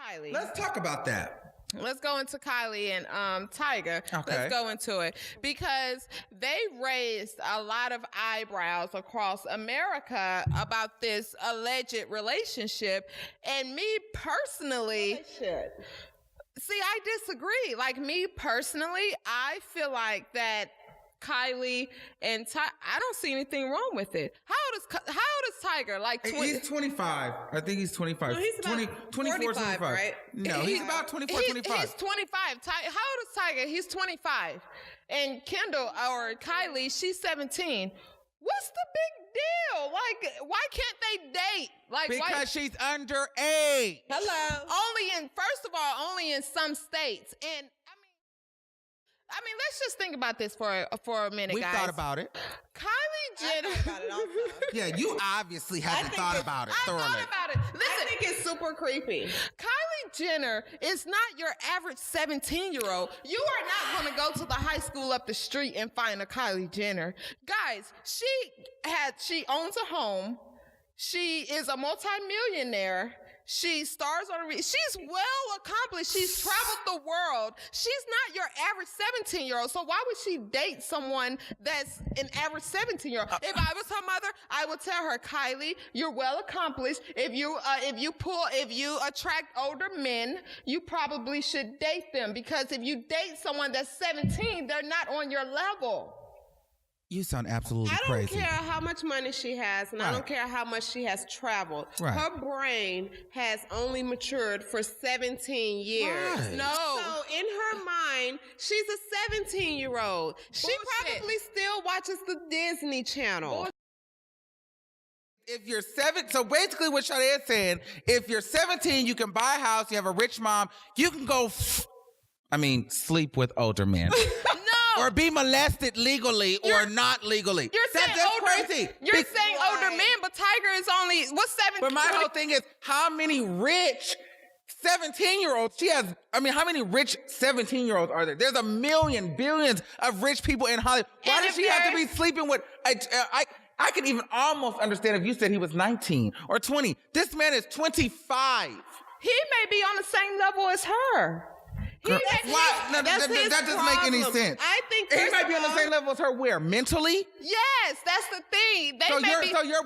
Kylie. Let's talk about that. Let's go into Kylie and Tyga. Okay. Let's go into it because they raised a lot of eyebrows across America about this alleged relationship. And me personally, see, I disagree. Like me personally, I feel like that Kylie and I don't see anything wrong with it. How old is Tyga? Like 20? He's 25. I think he's 25. No, he's about 24, 45, 25. right? No, he's about 24, 25. He's 25. How old is Tyga? He's 25. And Kendall or Kylie, she's 17. What's the big deal? Like, why can't they date? Like, because she's underage. Hello. First of all, only in some states. And I mean, let's just think about this for a minute, We guys. thought about it. Kylie Jenner. I thought about it also. Yeah, you obviously haven't thought about it I thoroughly. thought about it. Listen, I think it's super creepy. Kylie Jenner is not your average 17-year-old. You are not going to go to the high school up the street and find a Kylie Jenner. Guys, she owns a home. She is a multimillionaire. She stars on she's well accomplished. She's traveled the world. She's not your average 17-year-old. So why would she date someone that's an average 17-year-old? If I was her mother, I would tell her, Kylie, you're well accomplished. If you attract older men, you probably should date them, because if you date someone that's 17, they're not on your level. You sound absolutely I don't crazy. care how much money she has, and I don't care how much she has traveled. Right. Her brain has only matured for 17 years. Right. No. So in her mind, she's a 17-year-old. She probably still watches the Disney Channel. If you're so basically what Sade is saying, if you're 17, you can buy a house, you have a rich mom, you can go, sleep with older men. No. Or be molested legally or not legally. You're saying That's crazy. You're saying older men, but Tiger is only, what's 17? But my whole thing is, how many rich 17-year-olds how many rich 17-year-olds are there? There's a million, billions of rich people in Hollywood. Why does she have to be sleeping with, I can even almost understand if you said he was 19 or 20. This man is 25. He may be on the same level as her. That doesn't make any sense. I think he might be on the same level as her where? Mentally? Yes, that's the thing.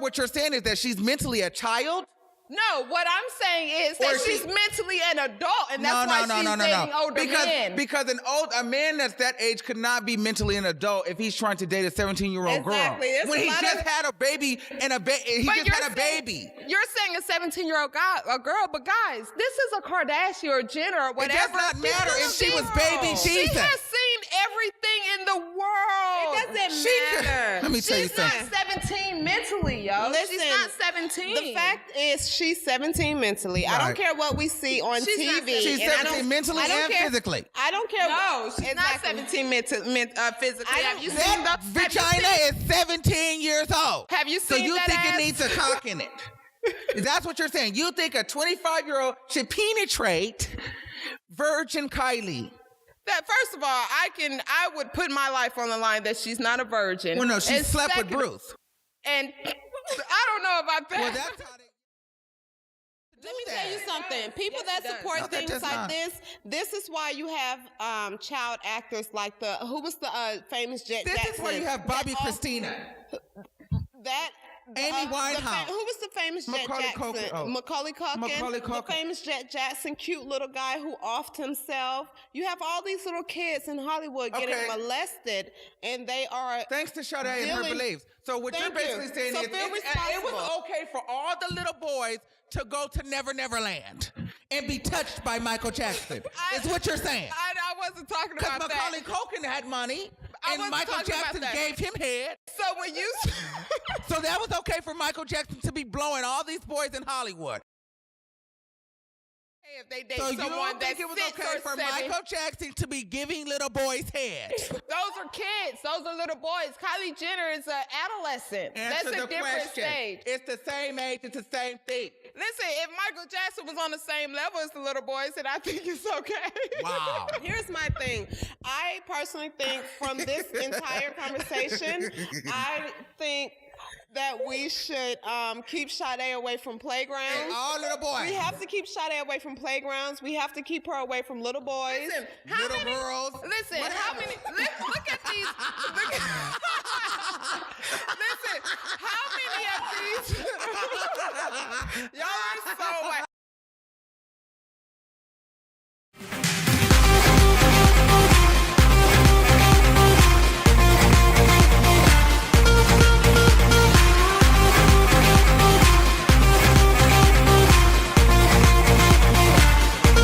What you're saying is that she's mentally a child? No, what I'm saying is that she's mentally an adult, and that's why she's dating older men. Because a man that's that age could not be mentally an adult if he's trying to date a 17-year-old girl. When he just had a baby and he just had a baby. You're saying a 17-year-old girl, but guys, this is a Kardashian or Jenner or whatever. It does not matter if she was baby Jesus. She has seen everything in the world. It doesn't matter. Let me tell you something. She's not 17 mentally, yo. Listen, she's not 17. The fact is, she's 17 mentally. Right. I don't care what we see on TV. She's 17 mentally and physically. I don't care. No, she's not 17 physically. Have you seen that vagina is 17 years old. Have you seen So you that think ass? it needs a cock in it? That's what you're saying. You think a 25-year-old should penetrate virgin Kylie? That first of all, I would put my life on the line that she's not a virgin. Well, no, she slept with Bruce. And I don't know about that. Well, that's how Let me tell you something. People that support things like this is why you have child actors like who was the famous Jackson? This is why you have Bobby Christina. Amy Winehouse. Who was the famous Macaulay Jackson? Culkin. Macaulay Culkin. The famous Jackson, cute little guy who offed himself. You have all these little kids in Hollywood getting molested, and they are thanks to Sade and her beliefs. So what you're basically saying is it was okay for all the little boys to go to Never Never Land and be touched by Michael Jackson. Is what you're saying. I wasn't talking about that. Because Macaulay Culkin had money and Michael Jackson gave him head. So when you... So that was okay for Michael Jackson to be blowing all these boys in Hollywood. If they date so someone you don't think it was okay for Michael Jackson to be giving little boys head? Those are kids. Those are little boys. Kylie Jenner is an adolescent. That's a different stage. It's the same age. It's the same thing. Listen, if Michael Jackson was on the same level as the little boys, then I think it's okay. Wow. Here's my thing. I personally think from this entire conversation, I think that we should keep Sade away from playgrounds. And all little boys. We have to keep Sade away from playgrounds. We have to keep her away from little boys. Listen, Little girls. Listen, how many? Look at